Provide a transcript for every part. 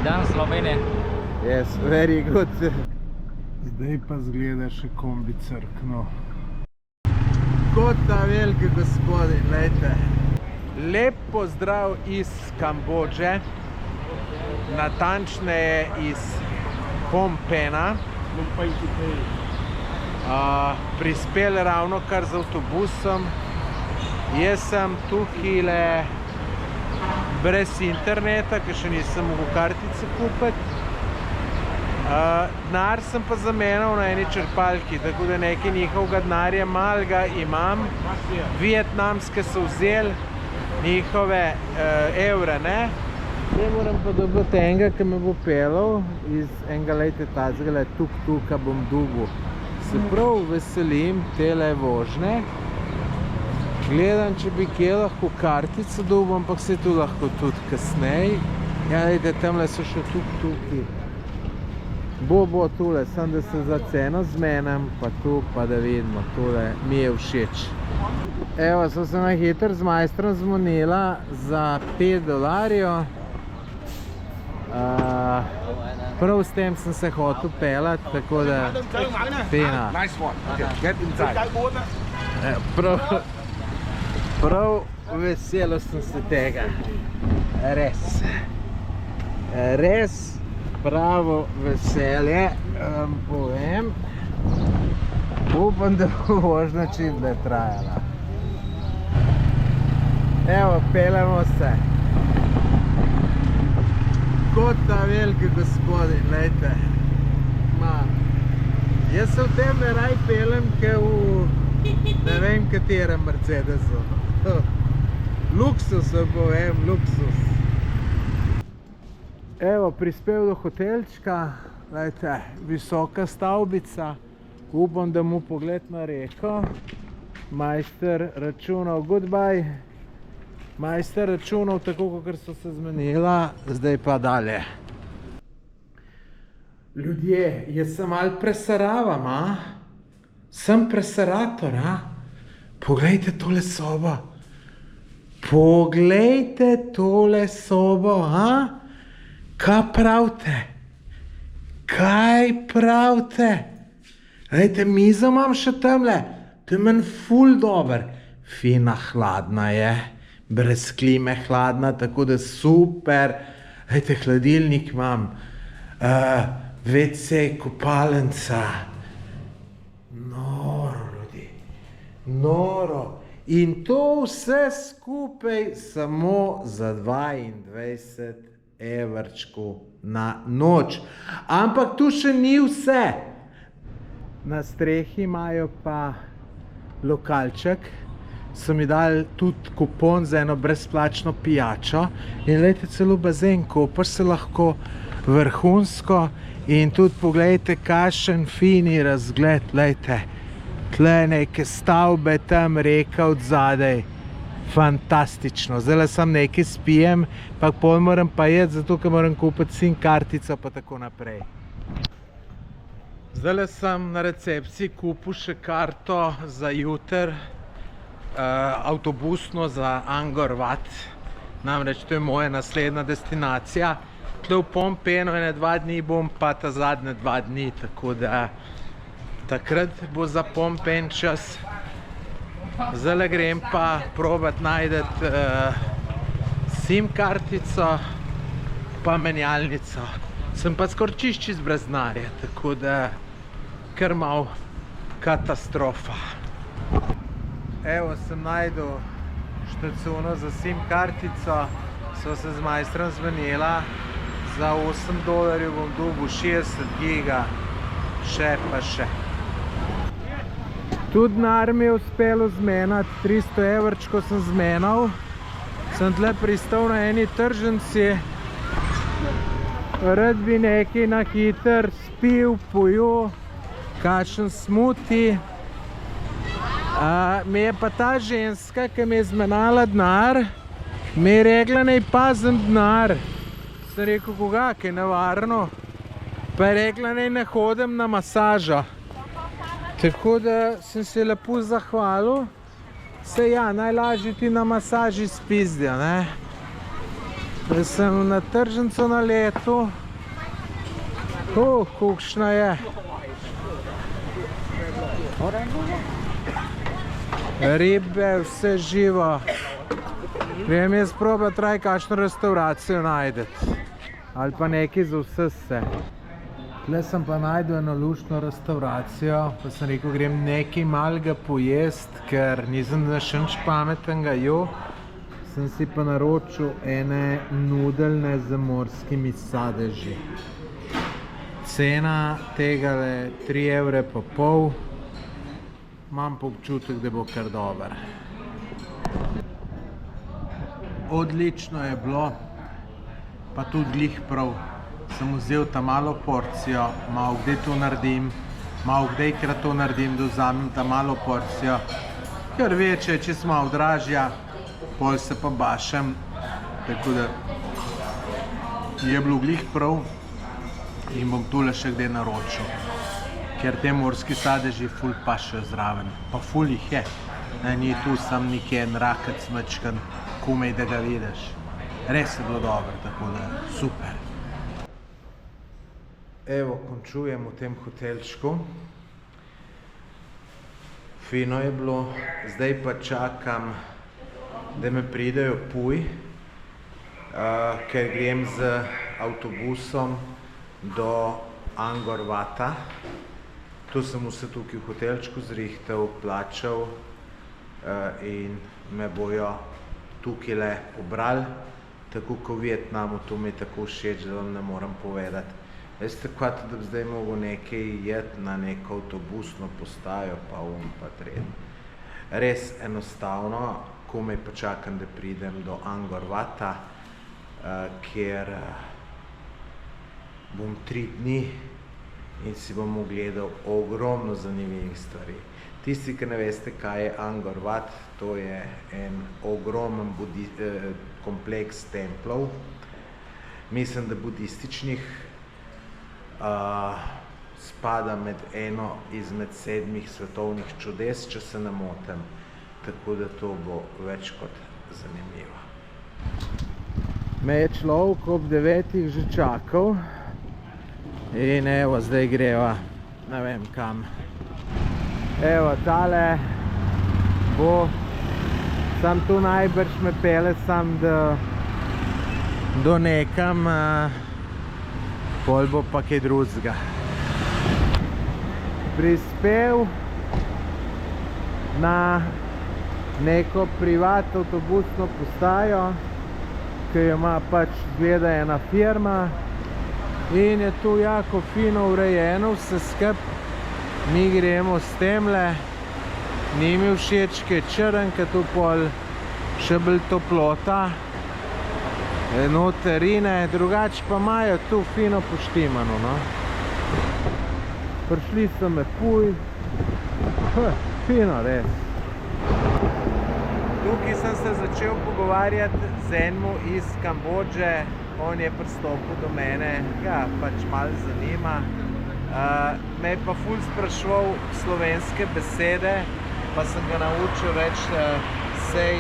dan, Slovenija. Yes, very good. Zdaj pa zgleda še kombi crkno. Kot ta veliki gospodin, glejte. Lep pozdrav iz Kambodže, natančneje iz Phnom Penha. Prispel ravno kar z avtobusom. Jaz sem tukaj brez interneta, ker še nisem mogel kartice kupiti. Denar sem pa zamenjal na eni črpalki, tako da nekaj njihovega denarja malega imam. Vietnamske so vzeli njihove evre, ne? Zdaj moram pa dobiti enega, ki me bo pelal iz enega, lejte, tazgale tuk-tuka bom dobil. Se prav veselim tele vožnje. Gledam, če bi kje lahko kartico dobil, ampak se tu lahko tudi kasneje. Ja, lejte, tamle so še tuk-tuki. Bo tule, sem da se za ceno zmenem, pa tu, pa da vidimo, tule mi je všeč. Evo, so se na hitro z majstrom zmonila za $5. Prav s tem sem se hotel pelati, tako da pena. Prav veselo sem se tega. Res pravo veselje, vam povem. Upam, da bo vožnja čim dlje trajala. Evo, peljemo se. Kot ta veliki gospodin, glejte. Jaz se v tem ne raj peljem, ke v ne vem katerem Mercedesu. Luksus, vam povem, luksus. Evo, prispel do hotelčka, glejte, visoka stavbica. Upam, da mu pogled na reko. Majster računal goodbye. Majster računal tako, kakor so se zmenila, zdaj pa dalje. Ljudje, jaz se malo presaravam, Sem presarator, Poglejte tole sobo. Poglejte tole sobo, Kaj pravite? Kaj pravite? Glejte, mizo imam še tamle. To je meni ful dober. Fina, hladna je. Brez klime hladna, tako da super. Glejte, hladilnik imam. WC, kopalnica. Noro, ljudi. Noro. In to vse skupaj samo za 22 evrčkov na noč. Ampak tu še ni vse. Na strehi imajo pa lokalček. So mi dali tudi kupon za eno brezplačno pijačo. In glejte, celo bazen, kopaš se lahko vrhunsko. In tudi pogledajte, kakšen fini razgled, glejte. Tle neke stavbe, tam reka od zadaj. Fantastično. Zdaj sam nekaj spijem, pa pol moram pa jeti, zato ker moram kupiti SIM kartico, pa tako naprej. Zdaj sem na recepciji kupil še karto za jutr, avtobusno za Angkor Wat. Namreč to je moja naslednja destinacija. Tle v Phnom Penhu ene 2 dni bom, pa ta zadnje 2 dni, tako da takrat bo za Phnom Penh čas. Zdaj grem pa probat najdeti SIM kartico pa menjalnico. Sem pa skoraj čist brez denarja, tako da kar malo katastrofa. Evo, sem najdel štacuno za SIM kartico, so se z majstrom zmenila. Za $8 bom dobil 60 giga, še pa še. Tudi denar mi je uspelo zmeniti, 300 evrčkov sem zmenil. Sem tle pristal na eni tržnici. Rad bi nekaj na hiter spil, pojel, kakšen smuti. Mi je pa ta ženska, ki mi je zmenala denar, mi je rekla, naj pazim denar. Sem rekel, koga, kaj je nevarno. Pa je rekla, naj ne hodim na masažo. Tako da sem se lepo zahvalil. Se ja, najlažje ti na masaži spizdijo, ne? Zdaj sem na tržnico na letu. Kakšna je. Ribe, vse živo. Grem jaz probat raj kakšno restauracijo najdeti. Ali pa nekaj za vse se. Tle sem pa najdel eno luštno restauracijo, pa sem rekel, grem nekaj malega pojest, ker nisem našel nič pametnega jo. Sem si pa naročil ene nudelne z morskimi sadeži. Cena tega je 3,5 €. Imam pa občutek, da bo kar dober. Odlično je bilo, pa tudi glih prav. Sem vzel ta malo porcijo, malo kdaj to naredim, malo kdajkrat to naredim, da vzamem ta malo porcijo. Ker večje, če sem malo dražja, pol se pa bašem, tako da je bilo glih prav in bom tule še kdaj naročil. Ker te morski sadeži ful pašejo zraven, pa ful jih je. Ni tu sam nekje en rakec mečkan, komaj da ga vidiš. Res je bilo dobro, tako da super. Evo, končujem v tem hotelčku. Fino je bilo, zdaj pa čakam, da me pridejo Puj, ker grem z avtobusom do Angkor Vata. Tu sem vse tukaj v hotelčku zrihtal, plačal in me bojo tukaj pobrali. Tako kot v Vietnamu, to mi je tako všeč, da vam ne moram povedati. Veste, kot da bi zdaj mogel nekaj jeti na neko avtobusno postajo, pa pa tretji. Res enostavno, komaj počakam, da pridem do Angkor Vata, kjer bom 3 dni in si bom ogledal ogromno zanimivih stvari. Tisti, ki ne veste, kaj je Angkor Wat, to je en ogromen kompleks templov, mislim, da budističnih, spada med eno izmed 7 svetovnih čudes, če se ne motim, tako da to bo več kot zanimivo. Me je človek ob 9 že čakal in evo, zdaj greva, ne vem kam. Evo, tale bo, sam tu najbrž me pele sam do nekam, pol bo pa kaj drugega. Prispel na neko privat avtobusno postajo, ki jo ima pač zgleda ena firma in je tu jako fino urejeno vse skup. Mi gremo s temle, ni mi všeč, ki je črn, ki tu pol še bolj toplota, noterine, drugače pa imajo tu fino poštimano, no. Prišli so me Puj, fino res. Tukaj sem se začel pogovarjati z enim iz Kambodže, on je pristopil do mene, ga pač malo zanima. Me je pa ful spraševal slovenske besede, pa sem ga naučil reči say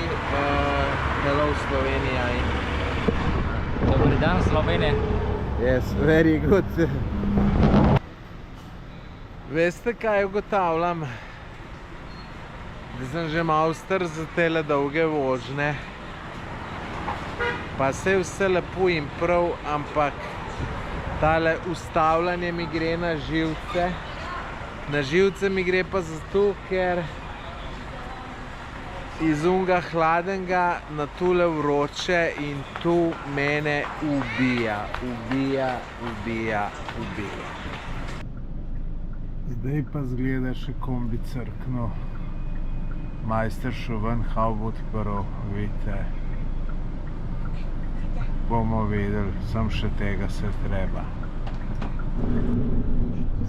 hello Slovenija in Dobar dan Slovenija. Yes, very good. Veste, kaj ugotavljam? Da sem že malo star za tele dolge vožnje. Pa se je vse lepo in prav, ampak tale ustavljanje mi gre na živce. Na živce mi gre pa zato, ker iz unga hladenga na tule vroče in tu mene ubija. Zdaj pa zgleda še kombi crkno. Majster šel ven, havbo odprl, vidite. Bomo vedeli, sem še tega se treba.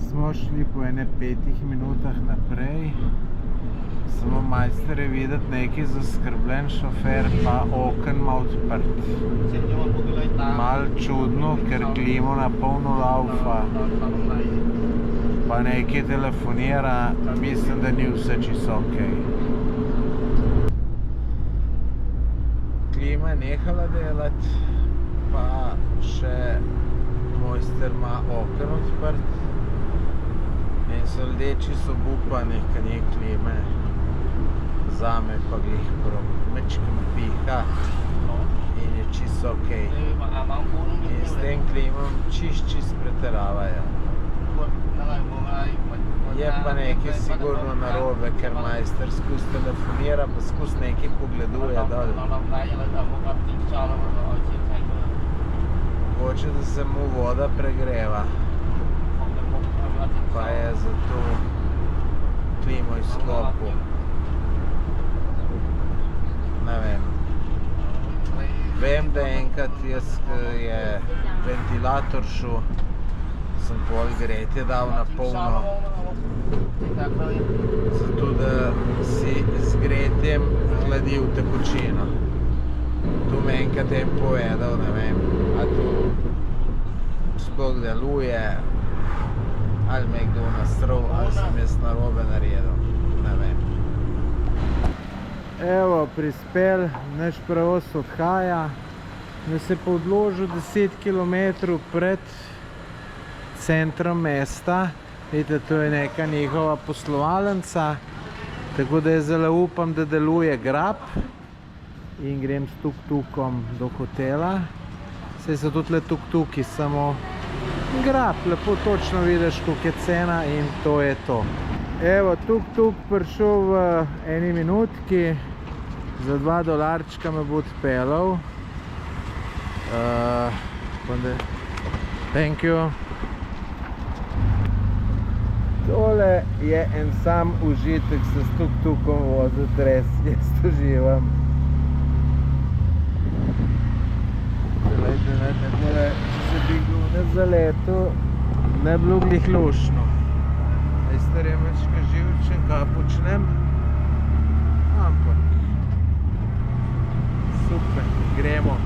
Smo šli po ene 5 minutah naprej. Samo majster je videti nekaj zaskrbljen šofer, pa oken ima odprt. Mal čudno, ker klimo na polno laufa. Pa nekaj telefonira, mislim, da ni vse čisto okej. Klima je nehala delati. pa še mojster ima oken odprt in so ljudje čisto obupani, ker ni klime. Zame pa glih mečkim piha in je čisto okej. In s tem klimom čist preteravajo. Je pa nekaj sigurno narobe, ker majster skus telefonira, pa skus nekaj pogleduje dol. Mogoče, da se mu voda pregreva, pa je zato klimo izklopil. Ne vem. Vem, da enkrat jaz, ko je ventilator šel, sem pol gretje dal na polno, zato da si z gretjem hladil tekočino. To me enkrat je povedal, ne vem, a to sploh deluje, ali me je kdo nasral, ali sem jaz narobe naredil, ne vem. Evo, prispel, naš prevoz odhaja, da se pa odložil 10 km pred centrom mesta. Vidite, to je neka njihova poslovalnica, tako da jaz zelo upam, da deluje Grab in grem s tuk-tukom do hotela. Saj so tudi le tuk-tuki, samo Grab, lepo točno vidiš, koliko je cena in to je to. Evo, tuk-tuk prišel v eni minutki, za $2 me bo odpeljal. Thank you. Tole je en sam užitek se s tuk-tukom voziti, res, jaz uživam. Tole, če bi bil na zaletu, ne bi bilo glih luštno. Majster je mečka živčen, kaj počnem, ampak super, gremo.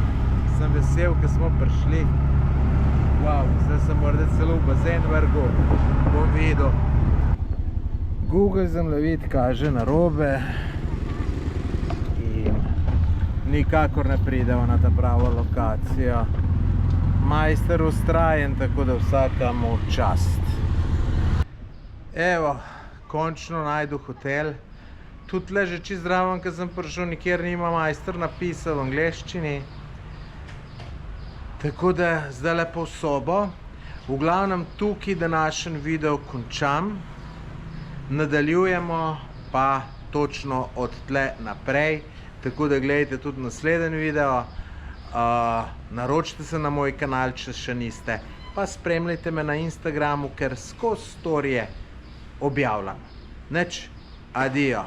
Sem vesel, ker smo prišli. Wow, zdaj sem morda celo v bazen vrgel, bom videl. Google zemljevid kaže narobe in nikakor ne pridemo na ta pravo lokacijo. Majster ustrajen, tako da vsakemu čast. Evo, končno najdu hotel. Tudi le že čist zraven, ko sem prišel, nikjer nima majster napisal v angleščini. Tako da zdaj lepo v sobo. V glavnem tukaj današnji video končam. Nadaljujemo pa točno od tle naprej. Tako da gledajte tudi naslednji video. Naročite se na moj kanal, če še niste. Pa spremljajte me na Instagramu, ker skozi storije objavljam. Nič, adijo.